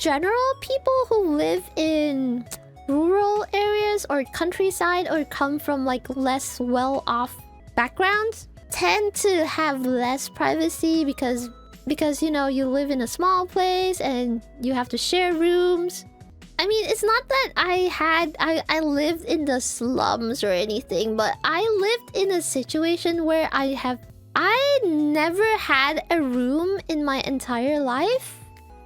general, people who live in rural areas or countryside or come from like less well-off backgrounds tend to have less privacy because you know, you live in a small place and you have to share rooms. I mean, it's not that I lived in the slums or anything, but I lived in a situation where I never had a room in my entire life.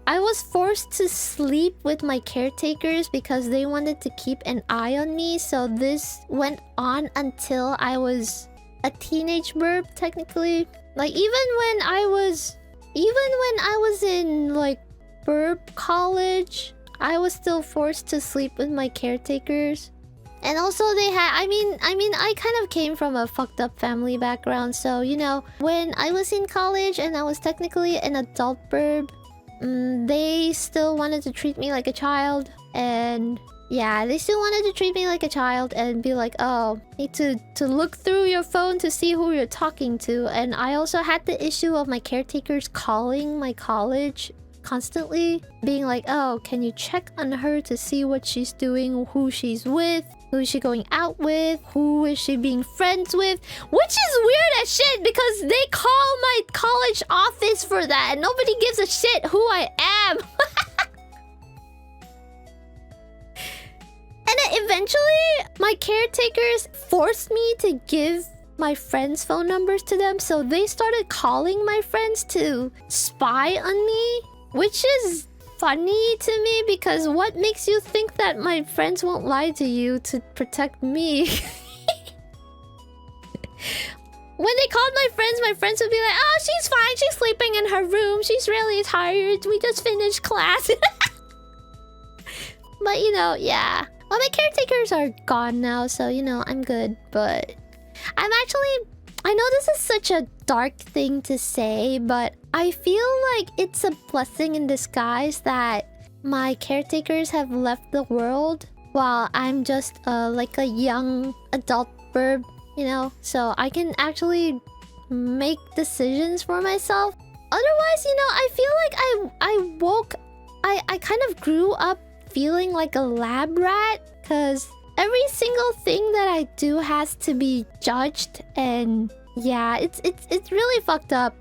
I was forced to sleep with my caretakers because they wanted to keep an eye on me. So this went on until I was a teenage burb, technically. Like even when I was in like burb college, I was still forced to sleep with my caretakers. And also they had, I mean, I kind of came from a fucked up family background. So, you know, when I was in college and I was technically an adult burb, they still wanted to treat me like a child. And yeah, they still wanted to treat me like a child and be like, oh, need to look through your phone to see who you're talking to. And I also had the issue of my caretakers calling my college constantly, being like, oh, can you check on her to see what she's doing, who she's with, who is she going out with, who is she being friends with, which is weird as shit because they call my college office for that and nobody gives a shit who I am. And then eventually my caretakers forced me to give my friends' phone numbers to them, so they started calling my friends to spy on me, which is funny to me because what makes you think that my friends won't lie to you to protect me? When they called my friends would be like, oh, she's fine, she's sleeping in her room, she's really tired, we just finished class. But you know, yeah. Well, my caretakers are gone now, so you know, I'm good. But I know this is such a dark thing to say, but I feel like it's a blessing in disguise that my caretakers have left the world while I'm just like a young adult burb, you know? So I can actually make decisions for myself. Otherwise, you know, I feel like I kind of grew up feeling like a lab rat because every single thing that I do has to be judged, and yeah, it's really fucked up.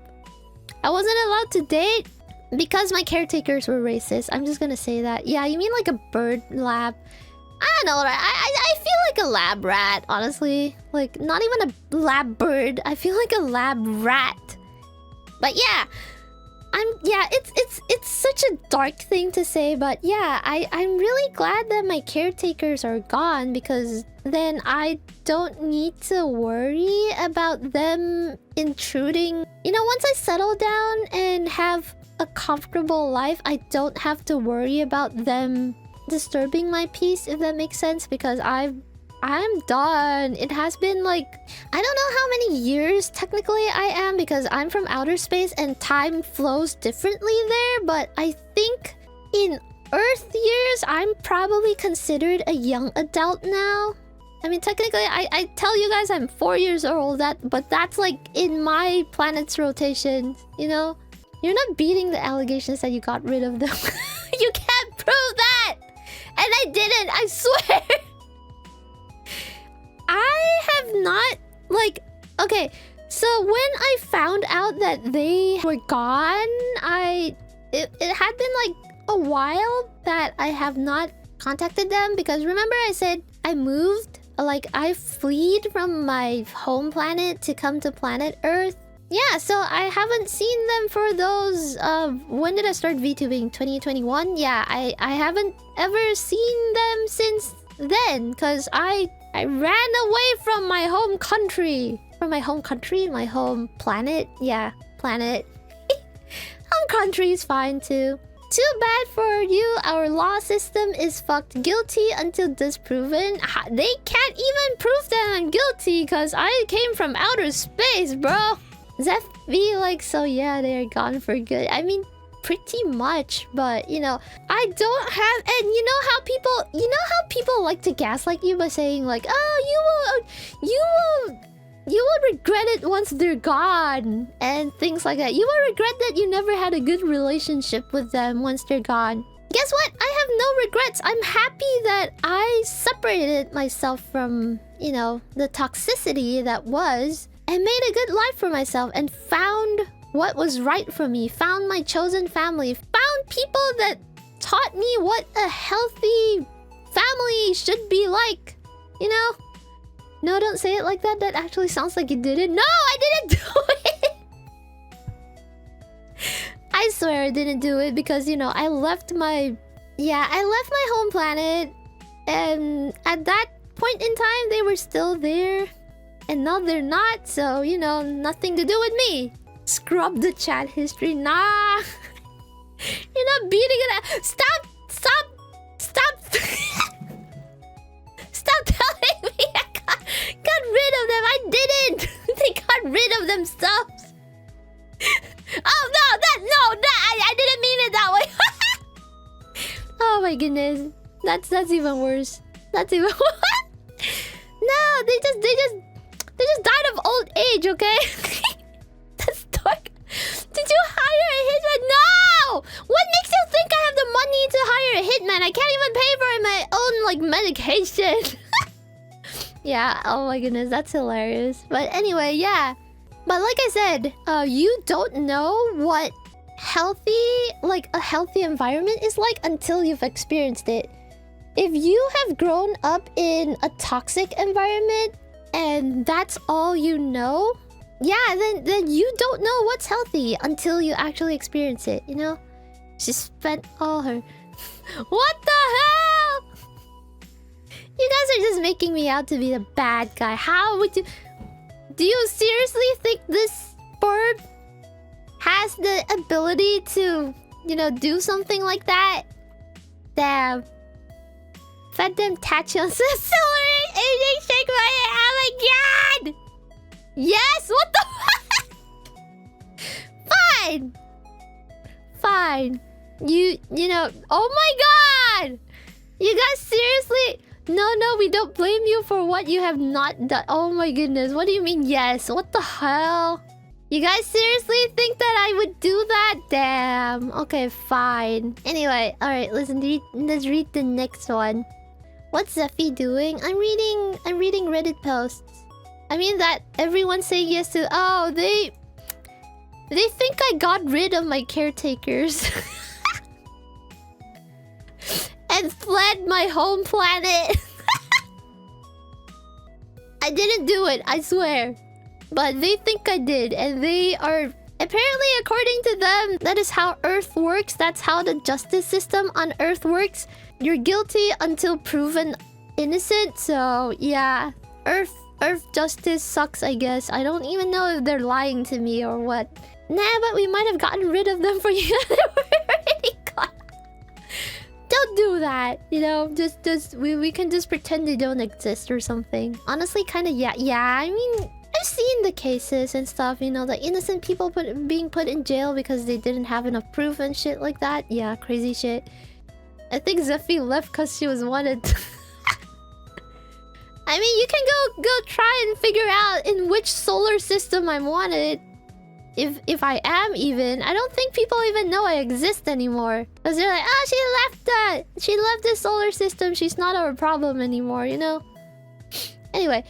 I wasn't allowed to date because my caretakers were racist. I'm just gonna say that. Yeah, you mean like a bird lab? I don't know, right? I feel like a lab rat, honestly. Like, not even a lab bird. I feel like a lab rat. But yeah, it's such a dark thing to say, but yeah, I'm really glad that my caretakers are gone because then I don't need to worry about them intruding. You know, once I settle down and have a comfortable life, I don't have to worry about them disturbing my peace, if that makes sense, because I'm done. It has been like, I don't know how many years technically I am because I'm from outer space and time flows differently there, but I think in Earth years, I'm probably considered a young adult now. I mean, technically, I tell you guys I'm 4 years old, but that's like in my planet's rotation, you know? You're not beating the allegations that you got rid of them. You can't prove that! And I didn't, I swear! I have not, like... Okay, so when I found out that they were gone, it had been like a while that I have not contacted them because remember I said I moved? Like, I fled from my home planet to come to planet Earth. Yeah, so I haven't seen them for those... when did I start VTubing? 2021? Yeah, I haven't ever seen them since then because I ran away from my home country. From my home country? My home planet? Yeah, planet. Home country is fine too. Too bad for you, our law system is fucked. Guilty until disproven. They can't even prove that I'm guilty because I came from outer space, bro. Zephy, like, so yeah, they're gone for good. I mean, pretty much, but you know, I don't have... And you know how people like to gaslight you by saying like, oh, you will regret it once they're gone and things like that. You will regret that you never had a good relationship with them once they're gone. guess what? I have no regrets. I'm happy that I separated myself from, you know, the toxicity that was, and made a good life for myself and found what was right for me. Found my chosen family. Found people that taught me what a healthy family should be like. You know? No, don't say it like that. That actually sounds like you did it. No, I didn't do it. I swear I didn't do it because, you know, I left my home planet, and at that point in time they were still there, and now they're not, so, you know, nothing to do with me. Scrub the chat history. Nah. You're not beating it out. Stop Stop telling me I got rid of them. I didn't. They got rid of themselves. Oh no, I didn't mean it that way. Oh my goodness. That's even worse. That's even No, they just died of old age, okay? That's dark. Did you hire a hitman? No! What makes you think I have the money to hire a hitman? I can't even pay for my own, like, medication. Yeah, oh my goodness, that's hilarious. But anyway, yeah. But like I said, you don't know what a healthy environment is like until you've experienced it. If you have grown up in a toxic environment and that's all you know, yeah, then you don't know what's healthy until you actually experience it, you know? She spent all her... What the hell? You guys are just making me out to be the bad guy. How would you... Do you seriously think this bird has the ability to, you know, do something like that? Damn. Fed them tachyon celery. AJ, shake my head. Oh my god! Yes, what the Fine. Fine. You know, oh my god! You guys seriously... No, we don't blame you for what you have not done. Oh my goodness, what do you mean yes? What the hell? You guys seriously think that I would do that? Damn. Okay, fine. Anyway, alright, listen, let's read the next one. What's Zephy doing? I'm reading Reddit posts. I mean that everyone's saying yes to... Oh, they think I got rid of my caretakers. And fled my home planet. I didn't do it, I swear. But they think I did, and they are... Apparently, according to them, that is how Earth works. That's how the justice system on Earth works. You're guilty until proven innocent, so yeah. Earth justice sucks, I guess. I don't even know if they're lying to me or what. Nah, but we might have gotten rid of them for you. They were already gone. Don't do that, you know. We can just pretend they don't exist or something. Honestly, kind of yeah. I mean, I've seen the cases and stuff. You know, the innocent people being put in jail because they didn't have enough proof and shit like that. Yeah, crazy shit. I think Zephy left because she was wanted. I mean, you can go try and figure out in which solar system I'm wanted. If I am even. I don't think people even know I exist anymore. Because they're like, oh, she left the solar system. She's not our problem anymore, you know? Anyway.